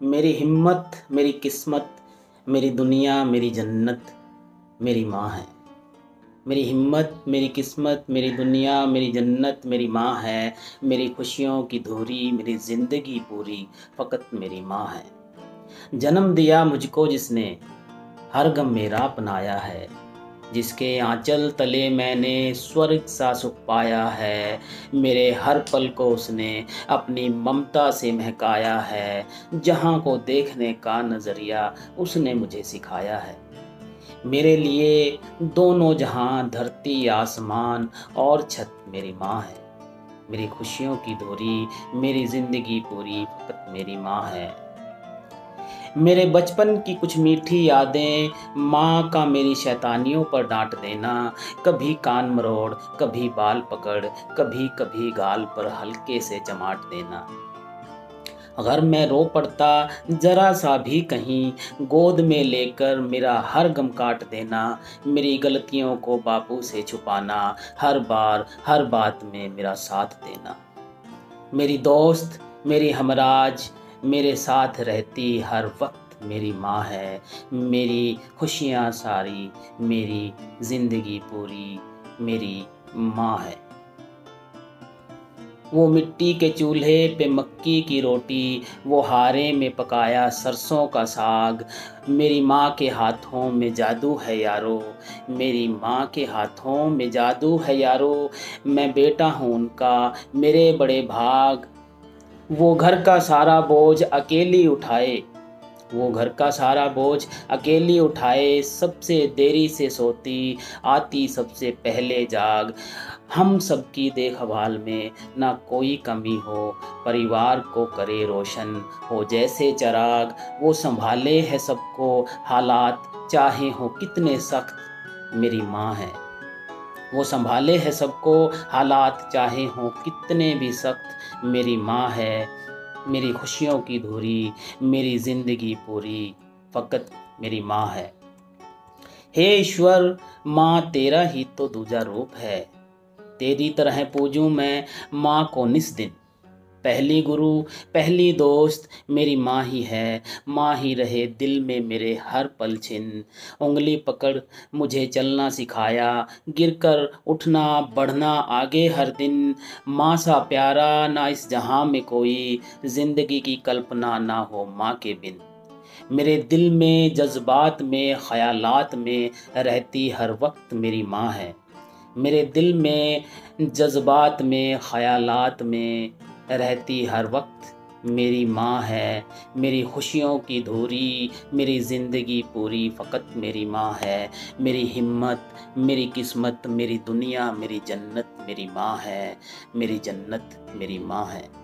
मेरी हिम्मत, मेरी किस्मत, मेरी दुनिया, मेरी जन्नत मेरी माँ है। मेरी हिम्मत, मेरी किस्मत, मेरी दुनिया, मेरी जन्नत मेरी माँ है। मेरी खुशियों की धूरी, मेरी ज़िंदगी पूरी फ़कत मेरी माँ है। जन्म दिया मुझको जिसने, हर गम मेरा अपनाया है। जिसके आंचल तले मैंने स्वर्ग सा सुख पाया है। मेरे हर पल को उसने अपनी ममता से महकाया है। जहाँ को देखने का नज़रिया उसने मुझे सिखाया है। मेरे लिए दोनों जहां, धरती आसमान और छत मेरी माँ है। मेरी खुशियों की धुरी, मेरी ज़िंदगी पूरी फ़कत मेरी माँ है। मेरे बचपन की कुछ मीठी यादें, माँ का मेरी शैतानियों पर डांट देना। कभी कान मरोड़, कभी बाल पकड़, कभी कभी गाल पर हल्के से चमाट देना। अगर मैं रो पड़ता जरा सा भी कहीं, गोद में लेकर मेरा हर गम काट देना। मेरी गलतियों को बापू से छुपाना, हर बार हर बात में मेरा साथ देना। मेरी दोस्त, मेरी हमराज, मेरे साथ रहती हर वक्त मेरी माँ है। मेरी खुशियाँ सारी, मेरी ज़िंदगी पूरी मेरी माँ है। वो मिट्टी के चूल्हे पे मक्की की रोटी, वो हारे में पकाया सरसों का साग। मेरी माँ के हाथों में जादू है यारो, मेरी माँ के हाथों में जादू है यारो। मैं बेटा हूँ उनका, मेरे बड़े भाग। वो घर का सारा बोझ अकेली उठाए, वो घर का सारा बोझ अकेली उठाए। सबसे देरी से सोती, आती सबसे पहले जाग। हम सबकी देखभाल में ना कोई कमी हो, परिवार को करे रोशन हो जैसे चिराग। वो संभाले है सबको, हालात चाहे हो कितने सख्त मेरी माँ है। वो संभाले है सबको, हालात चाहे हो कितने भी सख्त मेरी माँ है। मेरी खुशियों की धुरी, मेरी ज़िंदगी पूरी फ़कत मेरी माँ है। हे ईश्वर, माँ तेरा ही तो दूजा रूप है। तेरी तरह पूजूं मैं माँ को निस दिन। पहली गुरु, पहली दोस्त मेरी माँ ही है। माँ ही रहे दिल में मेरे हर पल छिन। उंगली पकड़ मुझे चलना सिखाया, गिरकर उठना बढ़ना आगे हर दिन। माँ सा प्यारा ना इस जहां में कोई, जिंदगी की कल्पना ना हो माँ के बिन। मेरे दिल में, जज्बात में, ख्यालात में रहती हर वक्त मेरी माँ है। मेरे दिल में, जज्बात में, ख्यालात में रहती हर वक्त मेरी माँ है। मेरी खुशियों की धूरी, मेरी ज़िंदगी पूरी फ़कत मेरी माँ है। मेरी हिम्मत, मेरी किस्मत, मेरी दुनिया, मेरी जन्नत मेरी माँ है। मेरी जन्नत मेरी माँ है।